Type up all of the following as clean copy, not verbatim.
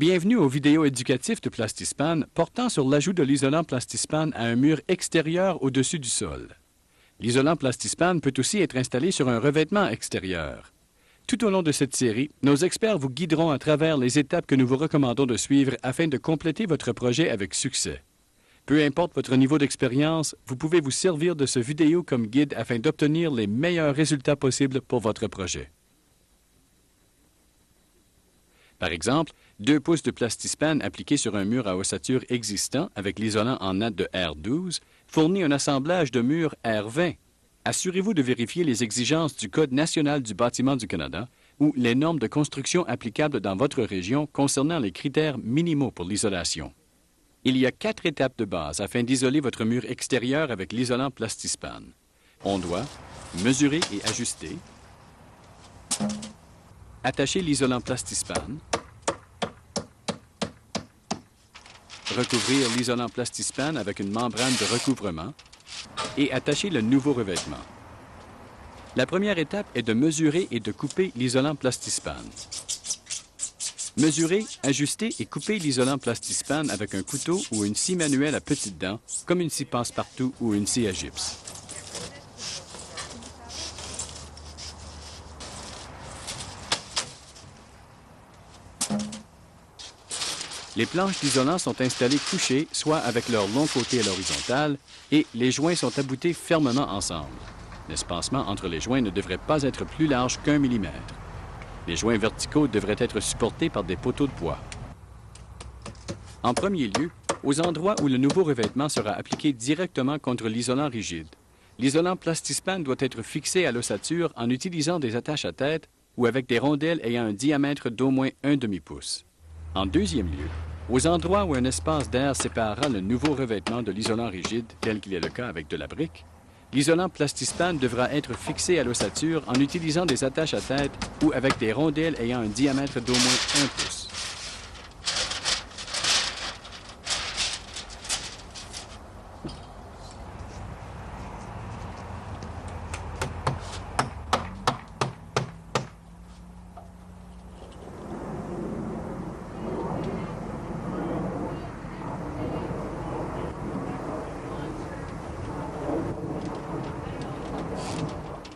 Bienvenue aux vidéos éducatives de Plastispan portant sur l'ajout de l'isolant Plastispan à un mur extérieur au-dessus du sol. L'isolant Plastispan peut aussi être installé sur un revêtement extérieur. Tout au long de cette série, nos experts vous guideront à travers les étapes que nous vous recommandons de suivre afin de compléter votre projet avec succès. Peu importe votre niveau d'expérience, vous pouvez vous servir de ce vidéo comme guide afin d'obtenir les meilleurs résultats possibles pour votre projet. Par exemple, 2 pouces de Plastispan appliqués sur un mur à ossature existant avec l'isolant en natte de R12 fournit un assemblage de murs R20. Assurez-vous de vérifier les exigences du Code national du bâtiment du Canada ou les normes de construction applicables dans votre région concernant les critères minimaux pour l'isolation. Il y a 4 étapes de base afin d'isoler votre mur extérieur avec l'isolant Plastispan. On doit mesurer et ajuster, attacher l'isolant Plastispan, recouvrir l'isolant Plastispan avec une membrane de recouvrement et attacher le nouveau revêtement. La première étape est de mesurer et de couper l'isolant Plastispan. Mesurer, ajuster et couper l'isolant Plastispan avec un couteau ou une scie manuelle à petites dents, comme une scie passe-partout ou une scie à gypse. Les planches d'isolant sont installées couchées, soit avec leur long côté à l'horizontale, et les joints sont aboutés fermement ensemble. L'espacement entre les joints ne devrait pas être plus large qu'1 millimètre. Les joints verticaux devraient être supportés par des poteaux de bois. En premier lieu, aux endroits où le nouveau revêtement sera appliqué directement contre l'isolant rigide, l'isolant Plastispan doit être fixé à l'ossature en utilisant des attaches à tête ou avec des rondelles ayant un diamètre d'au moins 1 demi-pouce. En deuxième lieu, aux endroits où un espace d'air séparera le nouveau revêtement de l'isolant rigide, tel qu'il est le cas avec de la brique, l'isolant Plastispan devra être fixé à l'ossature en utilisant des attaches à tête ou avec des rondelles ayant un diamètre d'au moins 1 pouce.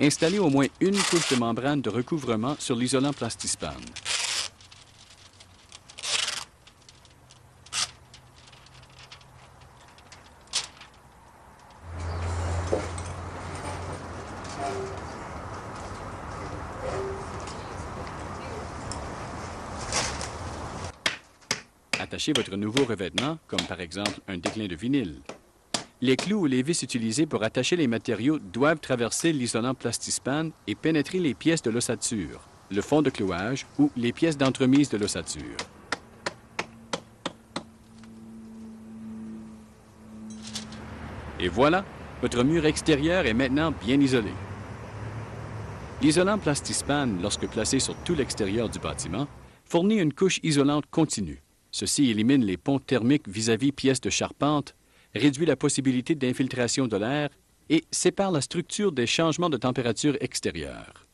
Installez au moins une couche de membrane de recouvrement sur l'isolant Plastispan. Attachez votre nouveau revêtement, comme par exemple un déclin de vinyle. Les clous ou les vis utilisés pour attacher les matériaux doivent traverser l'isolant Plastispan et pénétrer les pièces de l'ossature, le fond de clouage ou les pièces d'entremise de l'ossature. Et voilà, votre mur extérieur est maintenant bien isolé. L'isolant Plastispan, lorsque placé sur tout l'extérieur du bâtiment, fournit une couche isolante continue. Ceci élimine les ponts thermiques vis-à-vis pièces de charpente, réduit la possibilité d'infiltration de l'air et sépare la structure des changements de température extérieure.